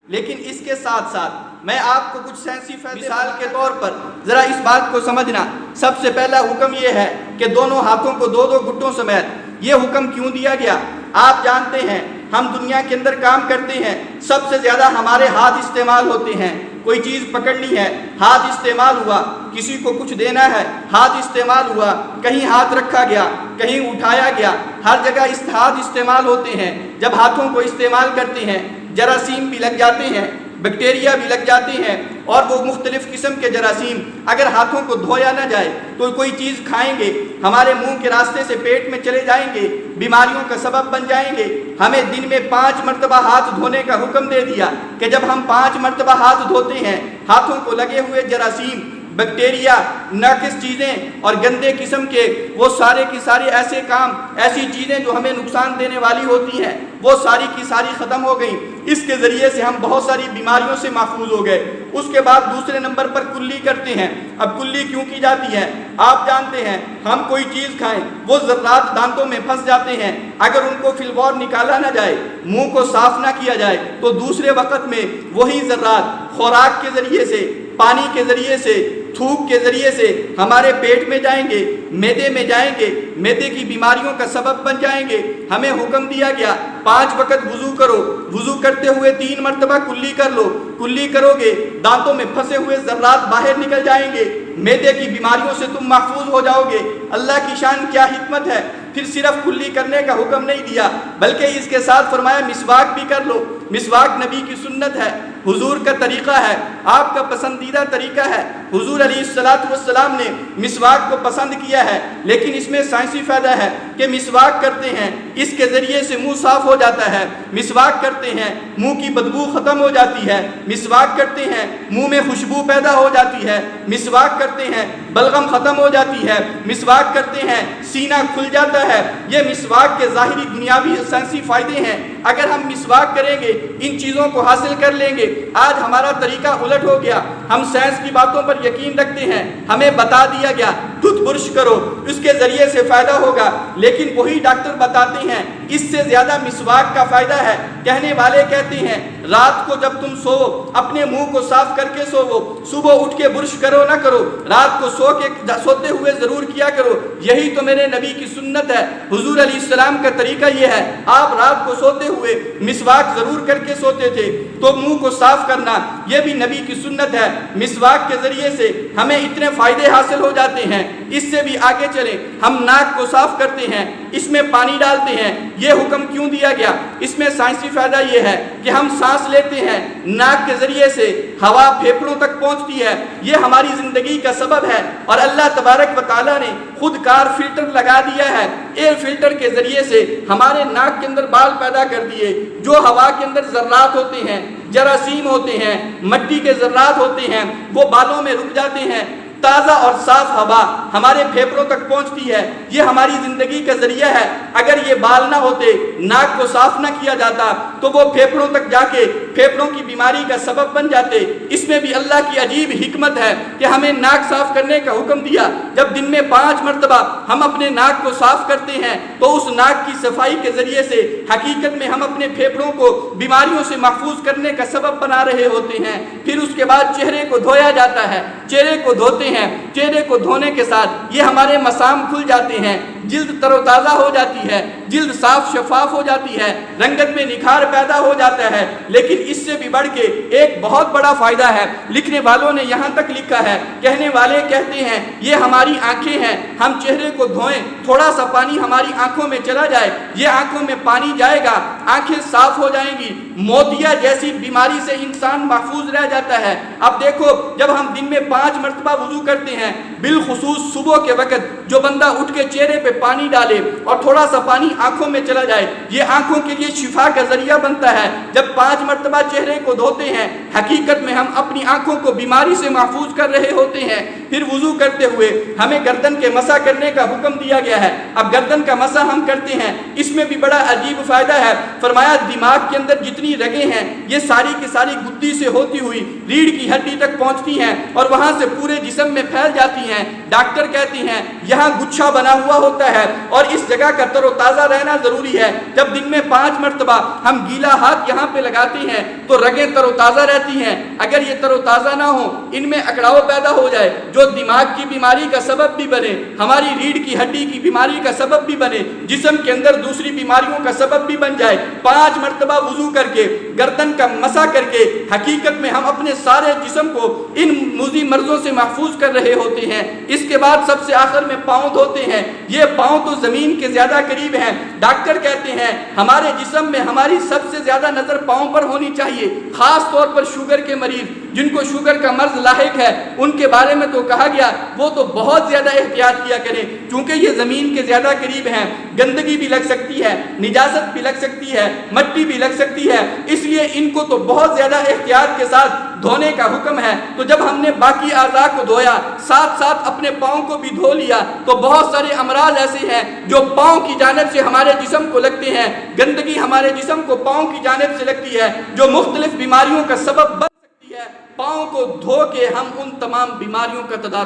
لیکن اس کے ساتھ ساتھ میں آپ کو کچھ سائنسی مثال کے طور پر ذرا اس بات کو سمجھنا۔ سب سے پہلا حکم یہ ہے کہ دونوں ہاتھوں کو دو دو گھٹوں سمیت۔ یہ حکم کیوں دیا گیا؟ آپ جانتے ہیں ہم دنیا کے اندر کام کرتے ہیں، سب سے زیادہ ہمارے ہاتھ استعمال ہوتے ہیں۔ کوئی چیز پکڑنی ہے، ہاتھ استعمال ہوا، کسی کو کچھ دینا ہے، ہاتھ استعمال ہوا، کہیں ہاتھ رکھا گیا، کہیں اٹھایا گیا، ہر جگہ ہاتھ استعمال ہوتے ہیں۔ جب ہاتھوں کو استعمال کرتے ہیں جراثیم بھی لگ جاتے ہیں، بیکٹیریا بھی لگ جاتے ہیں، اور وہ مختلف قسم کے جراثیم اگر ہاتھوں کو دھویا نہ جائے تو کوئی چیز کھائیں گے، ہمارے منہ کے راستے سے پیٹ میں چلے جائیں گے، بیماریوں کا سبب بن جائیں گے۔ ہمیں دن میں 5 مرتبہ ہاتھ دھونے کا حکم دے دیا کہ جب ہم 5 مرتبہ ہاتھ دھوتے ہیں، ہاتھوں کو لگے ہوئے جراثیم، بیکٹیریا، ناقص چیزیں اور گندے قسم کے وہ سارے کی سارے ایسے کام، ایسی چیزیں جو ہمیں نقصان دینے والی ہوتی ہیں، وہ ساری کی ساری ختم ہو گئیں۔ اس کے ذریعے سے ہم بہت ساری بیماریوں سے محفوظ ہو گئے۔ اس کے بعد دوسرے نمبر پر کلی کرتے ہیں۔ اب کلی کیوں کی جاتی ہے؟ آپ جانتے ہیں ہم کوئی چیز کھائیں، وہ ذرات دانتوں میں پھنس جاتے ہیں، اگر ان کو فی الفور نکالا نہ جائے، منہ کو صاف نہ کیا جائے تو دوسرے وقت میں وہی ذرات خوراک کے ذریعے سے، پانی کے ذریعے سے، تھوک کے ذریعے سے ہمارے پیٹ میں جائیں گے، معدے میں جائیں گے، معدے کی بیماریوں کا سبب بن جائیں گے۔ ہمیں حکم دیا گیا 5 وقت وضو کرو، وضو کرتے ہوئے 3 مرتبہ کلی کر لو۔ کلی کرو گے، دانتوں میں پھنسے ہوئے ذرات باہر نکل جائیں گے، معدے کی بیماریوں سے تم محفوظ ہو جاؤ گے۔ اللہ کی شان کیا حکمت ہے! پھر صرف کلی کرنے کا حکم نہیں دیا بلکہ اس کے ساتھ فرمایا مسواک بھی کر لو۔ مسواک نبی کی سنت ہے، حضور کا طریقہ ہے، آپ کا پسندیدہ طریقہ ہے۔ حضور علیہ السلام نے مسواک کو پسند کیا ہے، لیکن اس میں سائنسی فائدہ ہے کہ مسواک کرتے ہیں، اس کے ذریعے سے منہ صاف ہو جاتا ہے۔ مسواک کرتے ہیں، منہ کی بدبو ختم ہو جاتی ہے۔ مسواک کرتے ہیں، منہ میں خوشبو پیدا ہو جاتی ہے۔ مسواک کرتے ہیں، بلغم ختم ہو جاتی ہے۔ مسواک کرتے ہیں، سینہ کھل جاتا ہے۔ یہ مسواک کے ظاہری دنیاوی سائنسی فائدے ہیں۔ اگر ہم مسواک کریں گے، ان چیزوں کو حاصل کر لیں گے۔ آج ہمارا طریقہ الٹ ہو گیا، ہم سائنس کی باتوں پر یقین رکھتے ہیں، ہمیں بتا دیا گیا ٹوتھ برش کرو، اس کے ذریعے سے فائدہ ہوگا، لیکن وہی ڈاکٹر بتاتے ہیں اس سے زیادہ مسواک کا فائدہ ہے۔ کہنے والے کہتے ہیں رات کو جب تم سو اپنے منہ کو صاف کر کے سوو، صبح اٹھ کے برش کرو نہ کرو، رات کو سوتے ہوئے ضرور کیا کرو۔ یہی تو میرے نبی کی سنت ہے۔ حضور علیہ السلام کا طریقہ یہ ہے، آپ رات کو سوتے ہوئے مسواک ضرور کر کے سوتے تھے، تو منہ کو صاف کرنا یہ بھی نبی کی سنت ہے۔ مسواک کے ذریعے سے ہمیں اتنے فائدے حاصل ہو جاتے ہیں۔ اس سے بھی آگے چلیں، ہم ناک کو صاف کرتے ہیں، اس میں پانی ڈالتے ہیں۔ یہ حکم کیوں دیا گیا؟ اس میں سائنسی فائدہ یہ ہے کہ ہم سانس لیتے ہیں، ناک کے ذریعے سے ہوا پھیپھڑوں تک پہنچتی ہے، یہ ہماری زندگی کا سبب ہے، اور اللہ تبارک و تعالیٰ نے خود کار فلٹر لگا دیا ہے۔ ایئر فلٹر کے ذریعے سے ہمارے ناک کے اندر بال پیدا کر دیے، جو ہوا کے اندر ذرات ہوتے ہیں، جراثیم ہوتے ہیں، مٹی کے ذرات ہوتے ہیں، وہ بالوں میں رک جاتے ہیں۔ تازہ اور صاف ہوا ہمارے پھیپھڑوں تک پہنچتی ہے، یہ ہماری زندگی کا ذریعہ ہے۔ اگر یہ بال نہ ہوتے، ناک کو صاف نہ کیا جاتا تو وہ پھیپھڑوں تک جا کے پھیپھڑوں کی بیماری کا سبب بن جاتے۔ اس میں بھی اللہ کی عجیب حکمت ہے کہ ہمیں ناک صاف کرنے کا حکم دیا۔ جب دن میں 5 مرتبہ ہم اپنے ناک کو صاف کرتے ہیں تو اس ناک کی صفائی کے ذریعے سے حقیقت میں ہم اپنے پھیپھڑوں کو بیماریوں سے محفوظ کرنے کا سبب بنا رہے ہوتے ہیں۔ پھر اس کے بعد چہرے کو دھویا جاتا ہے، چہرے کو دھوتے ہیں، چہرے کو دھونے کے ساتھ یہ ہمارے مسام کھل جاتے ہیں، جلد تر و تازہ ہو جاتی ہے، جلد صاف شفاف ہو جاتی ہے، رنگت میں نکھار پیدا ہو جاتا ہے۔ لیکن اس سے بھی بڑھ کے ایک بہت بڑا فائدہ ہے، لکھنے والوں نے یہاں تک لکھا ہے، کہنے والے کہتے ہیں یہ ہماری آنکھیں ہیں، ہم چہرے کو دھوئیں، تھوڑا سا پانی ہماری آنکھوں میں چلا جائے، یہ آنکھوں میں پانی جائے گا، آنکھیں صاف ہو جائیں گی، موتیا جیسی بیماری سے انسان محفوظ رہ جاتا ہے۔ اب دیکھو جب ہم دن میں 5 مرتبہ وضو کرتے ہیں، بالخصوص صبح کے وقت جو بندہ اٹھ کے چہرے پہ پانی ڈالے اور تھوڑا سا پانی آنکھوں میں چلا جائے، یہ آنکھوں کے لیے شفا کا ذریعہ بنتا ہے۔ جب 5 مرتبہ چہرے کو دھوتے ہیں، حقیقت میں ہم اپنی آنکھوں کو بیماری سے محفوظ کر رہے ہوتے ہیں۔ پھر وضو کرتے ہوئے ہمیں گردن کے مسح کرنے کا حکم دیا گیا ہے۔ اب گردن کا مسح ہم کرتے ہیں، اس میں بھی بڑا عجیب فائدہ ہے۔ فرمایا دماغ کے اندر جتنی رگیں ہیں یہ ساری کی ساری گدی سے ہوتی ہوئی ریڑھ کی ہڈی تک پہنچتی ہیں اور وہاں سے پورے جسم میں پھیل جاتی ہیں، ڈاکٹر کہتے ہیں یہاں گچھا بنا ہوا ہوتا ہے اور اس جگہ کا تر و تازہ رہنا ضروری ہے۔ جب دن میں 5 مرتبہ ہم گیلا ہاتھ یہاں پہ لگاتے ہیں تو رگیں تر و تازہ رہتی ہیں۔ اگر یہ تر و تازہ نہ ہو، ان میں اکڑاؤ پیدا ہو جائے جو دماغ کی بیماری کا سبب بھی بنے، ہماری ریڑھ کی ہڈی کی بیماری کا سبب بھی بنے، جسم کے اندر دوسری بیماریوں کا سبب بھی بن جائے، 5 مرتبہ وضو کر کے گردن کا مسح کر کے حقیقت میں ہم اپنے سارے جسم کو ان موذی مرضوں سے محفوظ کر رہے ہوتے ہیں۔ اس کے بعد سب سے آخر میں پاؤں دھوتے ہیں۔ یہ پاؤں تو زمین کے زیادہ قریب ہیں۔ ڈاکٹر کہتے ہیں ہمارے جسم میں ہماری سب سے زیادہ نظر پاؤں پر ہونی چاہیے، خاص طور پر شوگر کے مریض جن کو شوگر کا مرض لاحق ہے، ان کے بارے میں تو کہا گیا وہ تو بہت زیادہ احتیاط کیا کریں، چونکہ یہ زمین کے زیادہ قریب ہیں، گندگی بھی لگ سکتی ہے، نجاست بھی لگ سکتی ہے، مٹی بھی لگ سکتی ہے، اس لیے ان کو تو بہت زیادہ احتیاط کے ساتھ دھونے کا حکم ہے۔ تو جب ہم نے باقی اعضاء کو دھویا، ساتھ ساتھ اپنے پاؤں کو بھی دھو لیا، تو بہت سارے امراض ایسے ہیں جو پاؤں کی جانب سے ہمارے جسم کو لگتے ہیں، گندگی ہمارے جسم کو پاؤں کی جانب سے لگتی ہے جو مختلف بیماریوں کا سبب بن سکتی ہے۔ پاؤں کو دھو کے ہم ان تمام بیماریوں کا تدارک